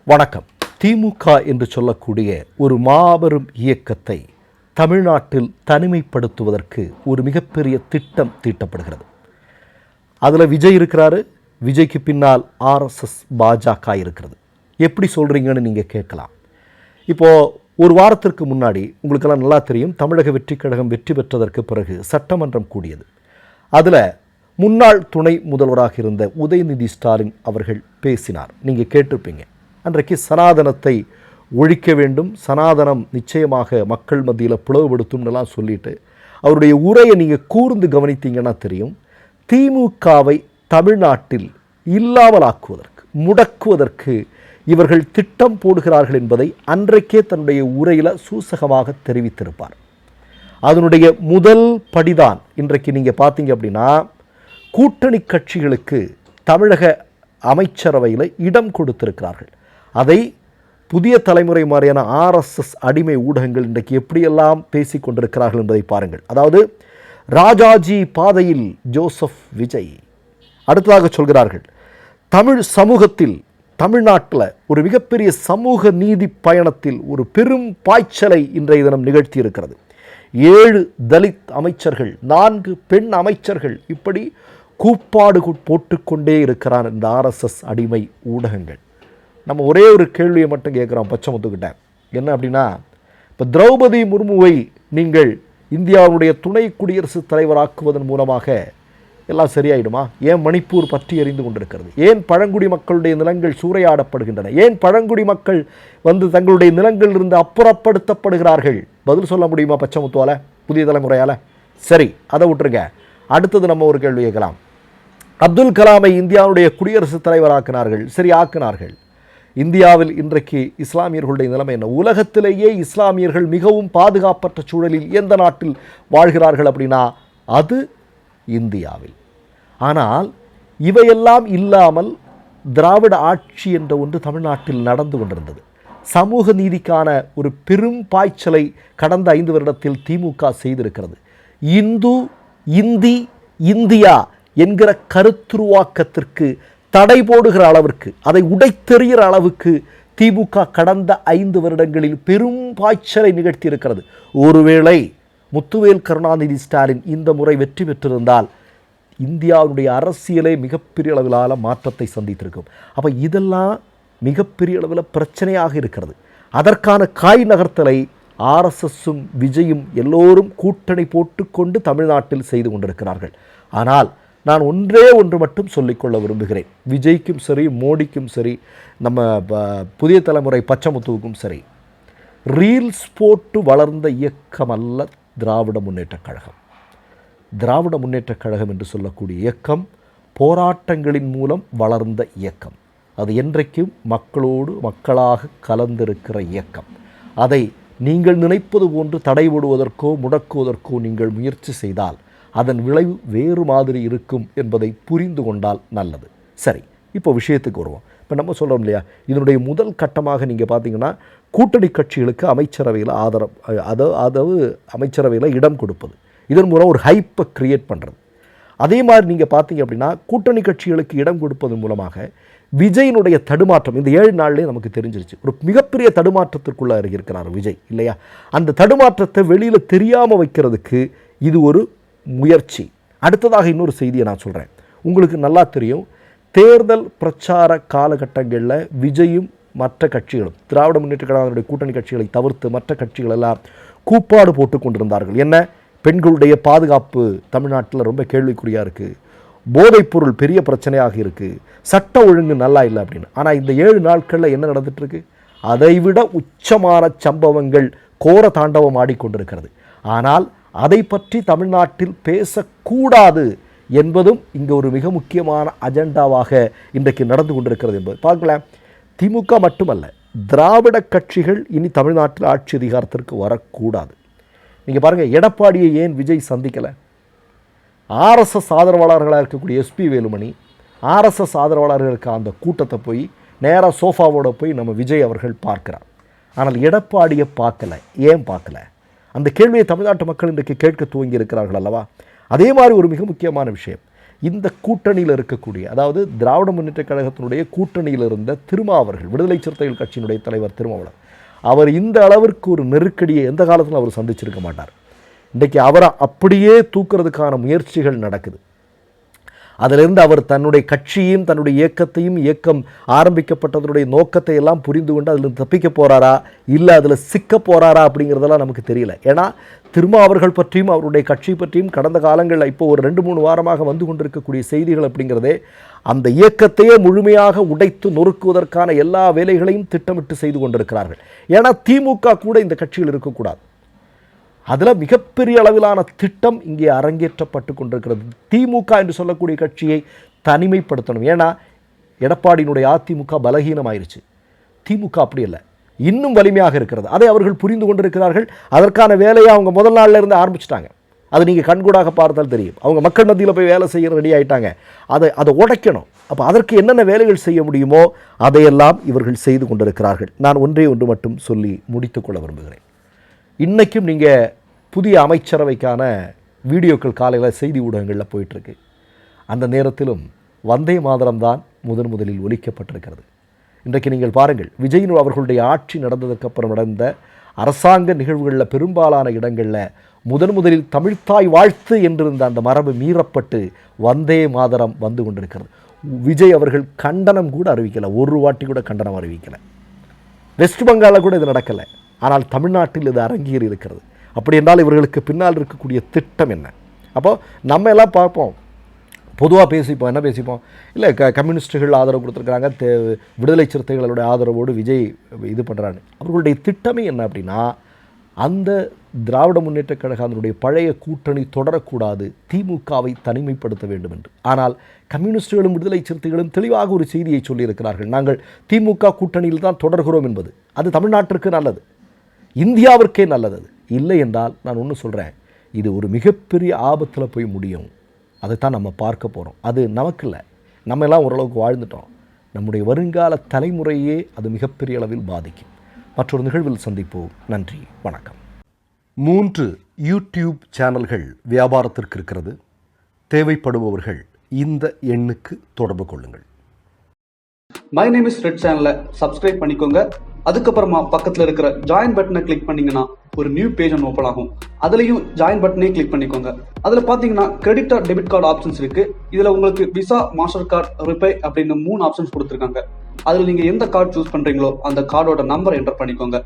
வணக்கம். திமுக என்று சொல்லக்கூடிய ஒரு மாபெரும் இயக்கத்தை தமிழ்நாட்டில் தனிமைப்படுத்துவதற்கு ஒரு மிகப்பெரிய திட்டம் தீட்டப்படுகிறது. அதில் விஜய் இருக்கிறாரு, விஜய்க்கு பின்னால் ஆர்எஸ்எஸ் பாஜக இருக்கிறது. எப்படி சொல்கிறீங்கன்னு நீங்கள் கேட்கலாம். இப்போது ஒரு வாரத்திற்கு முன்னாடி உங்களுக்கெல்லாம் நல்லா தெரியும், தமிழக வெற்றி கழகம் வெற்றி பெற்றதற்கு பிறகு சட்டமன்றம் கூடியது. அதில் முன்னாள் துணை முதல்வராக இருந்த உதயநிதி ஸ்டாலின் அவர்கள் பேசினார். நீங்கள் கேட்டிருப்பீங்க. அன்றைக்கு சனாதனத்தை ஒழிக்க வேண்டும், சனாதனம் நிச்சயமாக மக்கள் மத்தியில் பிளவுபடுத்தும்னுலாம் சொல்லிட்டு அவருடைய உரையை நீங்கள் கூர்ந்து கவனித்தீங்கன்னா தெரியும், திமுகவை தமிழ்நாட்டில் இல்லாமலாக்குவதற்கு, முடக்குவதற்கு இவர்கள் திட்டம் போடுகிறார்கள் என்பதை அன்றைக்கே தன்னுடைய உரையில் சூசகமாக தெரிவித்திருப்பார். அதனுடைய முதல் படிதான் இன்றைக்கு நீங்கள் பார்த்தீங்க அப்படின்னா, கூட்டணி கட்சிகளுக்கு தமிழக அமைச்சரவையில் இடம் கொடுத்திருக்கிறார்கள். அதை புதிய தலைமுறை மாதிரியான ஆர்எஸ்எஸ் அடிமை ஊடகங்கள் இன்றைக்கு எப்படியெல்லாம் பேசி கொண்டிருக்கிறார்கள் என்பதை பாருங்கள். அதாவது ராஜாஜி பாதையில் ஜோசப் விஜய். அடுத்ததாக சொல்கிறார்கள், தமிழ் சமூகத்தில் தமிழ்நாட்டில் ஒரு மிகப்பெரிய சமூக நீதி பயணத்தில் ஒரு பெரும் பாய்ச்சலை இன்றைய தினம் நிகழ்த்தி இருக்கிறது. 7 தலித் அமைச்சர்கள், 4 பெண் அமைச்சர்கள், இப்படி கூப்பாடு போட்டுக்கொண்டே இருக்கிறான் இந்த ஆர்எஸ்எஸ் அடிமை ஊடகங்கள். நம்ம ஒரே ஒரு கேள்வியை மட்டும் கேட்குறோம் பச்சைமுத்துக்கிட்ட. என்ன அப்படின்னா, இப்போ திரௌபதி முர்முவை நீங்கள் இந்தியாவுடைய துணை குடியரசுத் தலைவராக்குவதன் மூலமாக எல்லாம் சரியாயிடுமா? ஏன் மணிப்பூர் பற்றி எறிந்து கொண்டிருக்கிறது? ஏன் பழங்குடி மக்களுடைய நிலங்கள் சூறையாடப்படுகின்றன? ஏன் பழங்குடி மக்கள் தங்களுடைய நிலங்களிலிருந்து அப்புறப்படுத்தப்படுகிறார்கள்? பதில் சொல்ல முடியுமா பச்சைமுத்துவால், புதிய தலைமுறையால்? சரி, அதை விட்டுருங்க. அடுத்தது நம்ம ஒரு கேள்வி கேட்கலாம். அப்துல் கலாமை இந்தியாவுடைய குடியரசுத் தலைவராக்கினார்கள். சரி, ஆக்கினார்கள். இந்தியாவில் இன்றைக்கு இஸ்லாமியர்களுடைய நிலைமை என்ன? உலகத்திலேயே இஸ்லாமியர்கள் மிகவும் பாதுகாப்பற்ற சூழலில் எந்த நாட்டில் வாழ்கிறார்கள் அப்படின்னா அது இந்தியாவில். ஆனால் இவையெல்லாம் இல்லாமல் திராவிட ஆட்சி என்ற ஒன்று தமிழ்நாட்டில் நடந்து கொண்டிருந்தது. சமூக நீதிக்கான ஒரு பெரும் பாய்ச்சலை கடந்த 5 வருடத்தில் திமுக செய்திருக்கிறது. இந்து, இந்தி, இந்தியா என்கிற கருத்துருவாக்கத்திற்கு தடை போடுகிற அளவிற்கு, அதை உடைத்தெறிகிற அளவுக்கு திமுக கடந்த 5 வருடங்களில் பெரும் பாய்ச்சலை நிகழ்த்தி இருக்கிறது. ஒருவேளை முத்துவேல் கருணாநிதி ஸ்டாலின் இந்த முறை வெற்றி பெற்றிருந்தால் இந்தியாவுடைய அரசியலே மிகப்பெரிய அளவிலான மாற்றத்தை சந்தித்திருக்கும். அப்போ இதெல்லாம் மிகப்பெரிய அளவில் பிரச்சனையாக இருக்கிறது. அதற்கான காய் நகர்த்தலை ஆர்எஸ்எஸும் விஜயும் எல்லோரும் கூட்டணி போட்டுக்கொண்டு தமிழ்நாட்டில் செய்து கொண்டிருக்கிறார்கள். ஆனால் நான் ஒன்று மட்டும் சொல்லிக்கொள்ள விரும்புகிறேன். விஜய்க்கும் சரி, மோடிக்கும் சரி, நம்ம புதிய தலைமுறை பச்சைமுத்துவுக்கும் சரி, ரீல்ஸ் போட்டு வளர்ந்த இயக்கம் அல்ல திராவிட முன்னேற்றக் கழகம். திராவிட முன்னேற்றக் கழகம் என்று சொல்லக்கூடிய இயக்கம் போராட்டங்களின் மூலம் வளர்ந்த இயக்கம். அது என்றைக்கும் மக்களோடு மக்களாக கலந்திருக்கிற இயக்கம். அதை நீங்கள் நினைப்பது போன்று தடைபடுவதற்கோ முடக்குவதற்கோ நீங்கள் முயற்சி செய்தால் அதன் விளைவு வேறு மாதிரி இருக்கும் என்பதை புரிந்து கொண்டால் நல்லது. சரி, இப்போ விஷயத்துக்கு வருவோம். இப்போ நம்ம சொல்கிறோம் இல்லையா, இதனுடைய முதல் கட்டமாக நீங்கள் பார்த்தீங்கன்னா கூட்டணி கட்சிகளுக்கு அமைச்சரவையில் அதாவது அமைச்சரவையில் இடம் கொடுப்பது, இதன் மூலம் ஒரு ஹைப்பை கிரியேட் பண்ணுறது. அதே மாதிரி நீங்கள் பார்த்தீங்க அப்படின்னா கூட்டணி கட்சிகளுக்கு இடம் கொடுப்பதன் மூலமாக விஜயினுடைய தடுமாற்றம் இந்த 7 நாள்லேயே நமக்கு தெரிஞ்சிருச்சு. ஒரு மிகப்பெரிய தடுமாற்றத்திற்குள்ளே இருக்கிறார் விஜய் இல்லையா? அந்த தடுமாற்றத்தை வெளியில் தெரியாமல் வைக்கிறதுக்கு இது ஒரு முயற்சி. அடுத்ததாக இன்னொரு செய்தியை நான் சொல்கிறேன். உங்களுக்கு நல்லா தெரியும், தேர்தல் பிரச்சார காலகட்டங்களில் விஜயும் மற்ற கட்சிகளும், திராவிட முன்னேற்ற கழகங்களுடைய கூட்டணி கட்சிகளை தவிர்த்து மற்ற கட்சிகள் எல்லாம் கூப்பாடு போட்டு கொண்டிருந்தார்கள். என்ன? பெண்களுடைய பாதுகாப்பு தமிழ்நாட்டில் ரொம்ப கேள்விக்குறியாக இருக்குது, போதைப்பொருள் பெரிய பிரச்சனையாக இருக்குது, சட்ட ஒழுங்கு நல்லா இல்லை அப்படின்னு. ஆனால் இந்த 7 நாட்களில் என்ன நடந்துட்டுருக்கு? அதைவிட உச்சமான சம்பவங்கள் கோர தாண்டவம் ஆடிக்கொண்டிருக்கிறது. ஆனால் அதை பற்றி தமிழ்நாட்டில் பேசக்கூடாது என்பதும் இங்கே ஒரு மிக முக்கியமான அஜெண்டாவாக இன்றைக்கு நடந்து கொண்டிருக்கிறது என்பது பார்க்கலாம். திமுக மட்டுமல்ல, திராவிட கட்சிகள் இனி தமிழ்நாட்டில் ஆட்சி அதிகாரத்திற்கு வரக்கூடாது. நீங்கள் பாருங்கள், எடப்பாடியை ஏன் விஜய் சந்திக்கலை? ஆர்எஸ்எஸ் ஆதரவாளர்களாக இருக்கக்கூடிய எஸ்பி வேலுமணி ஆர்எஸ்எஸ் ஆதரவாளர்களுக்கு அந்த கூட்டத்தை போய் நேராக சோஃபாவோடு போய் நம்ம விஜய் அவர்கள் பார்க்கிறார். ஆனால் எடப்பாடியை பார்க்கலை. ஏன் பார்க்கல? அந்த கேள்வியை தமிழ்நாட்டு மக்கள் இன்றைக்கு கேட்க துவங்கி இருக்கிறார்கள் அல்லவா? அதே மாதிரி ஒரு மிக முக்கியமான விஷயம், இந்த கூட்டணியில் இருக்கக்கூடிய, அதாவது திராவிட முன்னேற்றக் கழகத்தினுடைய கூட்டணியில் இருந்த திருமாவர்கள், விடுதலை சிறுத்தைகள் கட்சியினுடைய தலைவர் திருமாவளவன், அவர் இந்த அளவிற்கு ஒரு நெருக்கடியை எந்த காலத்திலும் அவர் சந்திச்சிருக்க மாட்டார். இன்றைக்கு அவரை அப்படியே தூக்குறதுக்கான முயற்சிகள் நடக்குது. அதிலிருந்து அவர் தன்னுடைய கட்சியையும் தன்னுடைய இயக்கத்தையும், இயக்கம் ஆரம்பிக்கப்பட்டதனுடைய நோக்கத்தை எல்லாம் புரிந்து கொண்டு அதில் தப்பிக்க போகிறாரா இல்லை அதில் சிக்க போகிறாரா அப்படிங்கிறதெல்லாம் நமக்கு தெரியல. ஏன்னா திருமாவர்கள் பற்றியும் அவருடைய கட்சி பற்றியும் கடந்த காலங்களில் இப்போ ஒரு 2-3 வாரமாக வந்து கொண்டிருக்கக்கூடிய செய்திகள் அப்படிங்கிறதே அந்த இயக்கத்தையே முழுமையாக உடைத்து நொறுக்குவதற்கான எல்லா வேலைகளையும் திட்டமிட்டு செய்து கொண்டிருக்கிறார்கள். ஏன்னா திமுக கூட இந்த கட்சியில் இருக்கக்கூடாது. அதில் மிகப்பெரிய அளவிலான திட்டம் இங்கே அரங்கேற்றப்பட்டு கொண்டிருக்கிறது. திமுக என்று சொல்லக்கூடிய கட்சியை தனிமைப்படுத்தணும். ஏன்னா எடப்பாடியினுடைய அதிமுக பலகீனமாயிருச்சு. திமுக அப்படி இல்லை, இன்னும் வலிமையாக இருக்கிறது. அதை அவர்கள் புரிந்து கொண்டிருக்கிறார்கள். அதற்கான வேலையை அவங்க முதல் நாளில் இருந்து ஆரம்பிச்சிட்டாங்க. அது நீங்கள் கண்கூடாக பார்த்தால் தெரியும். அவங்க மக்கள் மத்தியில் போய் வேலை செய்ய ரெடி ஆகிட்டாங்க. அதை உடைக்கணும். அப்போ அதற்கு என்னென்ன வேலைகள் செய்ய முடியுமோ அதையெல்லாம் இவர்கள் செய்து கொண்டிருக்கிறார்கள். நான் ஒன்றே ஒன்று மட்டும் சொல்லி முடித்துக்கொள்ள விரும்புகிறேன். இன்றைக்கும் நீங்கள் புதிய அமைச்சரவைக்கான வீடியோக்கள் காலையில் செய்தி ஊடகங்களில் போயிட்டுருக்கு. அந்த நேரத்திலும் வந்தே மாதரம் தான் முதலில் ஒலிக்கப்பட்டிருக்கிறது. இன்றைக்கு நீங்கள் பாருங்கள், விஜய் அவர்களுடைய ஆட்சி நடந்ததற்கப்புறம் நடந்த அரசாங்க நிகழ்வுகளில் பெரும்பாலான இடங்களில் முதலில் தமிழ்த்தாய் வாழ்த்து என்றிருந்த அந்த மரபு மீறப்பட்டு வந்தே மாதரம் வந்து கொண்டிருக்கிறது. விஜய் அவர்கள் கண்டனம் கூட அறிவிக்கலை, ஒரு வாட்டி கூட கண்டனம் அறிவிக்கலை. வெஸ்ட் பெங்காலில் கூட இது நடக்கலை. ஆனால் தமிழ்நாட்டில் இது அரங்கேறி இருக்கிறது. அப்படி என்றால் இவர்களுக்கு பின்னால் இருக்கக்கூடிய திட்டம் என்ன? அப்போது நம்ம எல்லாம் பார்ப்போம், பொதுவாக பேசிப்போம். என்ன பேசிப்போம்? இல்லை கம்யூனிஸ்டுகள் ஆதரவு கொடுத்துருக்குறாங்க, விடுதலை சிறுத்தைகளுடைய ஆதரவோடு விஜய் இது பண்ணுறாங்க. அவர்களுடைய திட்டமே என்ன அப்படின்னா, அந்த திராவிட முன்னேற்றக் கழகத்தினுடைய பழைய கூட்டணி தொடரக்கூடாது, திமுகவை தனிமைப்படுத்த வேண்டும் என்று. ஆனால் கம்யூனிஸ்டுகளும் விடுதலை சிறுத்தைகளும் தெளிவாக ஒரு செய்தியை சொல்லியிருக்கிறார்கள். நாங்கள் திமுக கூட்டணியில் தான் தொடர்கிறோம் என்பது. அது தமிழ்நாட்டிற்கு நல்லது, இந்தியாவிற்கே நல்லது. அது இல்லை என்றால் நான் ஒன்று சொல்கிறேன், இது ஒரு மிகப்பெரிய ஆபத்தில் போய் முடியும். அதைத்தான் நம்ம பார்க்க போகிறோம். அது நமக்கு இல்லை, நம்ம எல்லாம் ஓரளவுக்கு வாழ்ந்துட்டோம். நம்முடைய வருங்கால தலைமுறையே அது மிகப்பெரிய அளவில் பாதிக்கும். மற்றொரு நிகழ்வில் சந்திப்போம். நன்றி, வணக்கம். 3 யூடியூப் சேனல்கள் வியாபாரத்திற்கு இருக்கிறது. தேவைப்படுபவர்கள் இந்த எண்ணுக்கு தொடர்பு கொள்ளுங்கள். மை நேம் இஸ் ரெட் சேனலை சப்ஸ்கிரைப் பண்ணிக்கோங்க. அதுக்கப்புறமா பக்கத்தில் இருக்கிற ஜாயின் பட்டனை கிளிக் பண்ணீங்கன்னா ஒரு நியூ பேஜ் ஒன்று ஓப்பன் ஆகும். அதுலேயும் ஜாயின் பட்டனே கிளிக் பண்ணிக்கோங்க. அதில் பார்த்தீங்கன்னா credit R debit card options இருக்கு. இதில் உங்களுக்கு விசா, மாஸ்டர் கார்டு, ரிப்பே அப்படின்னு 3 ஆப்ஷன்ஸ் கொடுத்துருக்காங்க. அதில் நீங்கள் எந்த கார்டு சூஸ் பண்ணுறீங்களோ அந்த கார்டோட நம்பர் என்டர் பண்ணிக்கோங்க.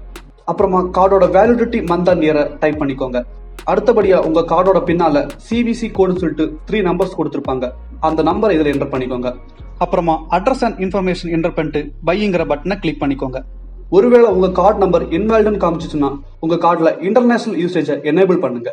அப்புறமா கார்டோட வேலிடிட்டி மந்த் அண்ட் இயரை டைப் பண்ணிக்கோங்க. அடுத்தபடியா உங்க கார்டோட பின்னால சிவிசி கோடுன்னு சொல்லிட்டு 3 நம்பர்ஸ் கொடுத்துருப்பாங்க. அந்த நம்பரை இதில் என்டர் பண்ணிக்கோங்க. அப்புறமா அட்ரஸ் அண்ட் இன்ஃபர்மேஷன் என்டர் பண்ணிட்டு பைங்கிற பட்டனை கிளிக் பண்ணிக்கோங்க. ஒருவேளை உங்க கார்டு நம்பர் இன்வாலிட்னு காமிச்சிச்சுன்னா உங்க கார்டுல இன்டர்நேஷனல் யூசேஜை எனேபிள் பண்ணுங்க.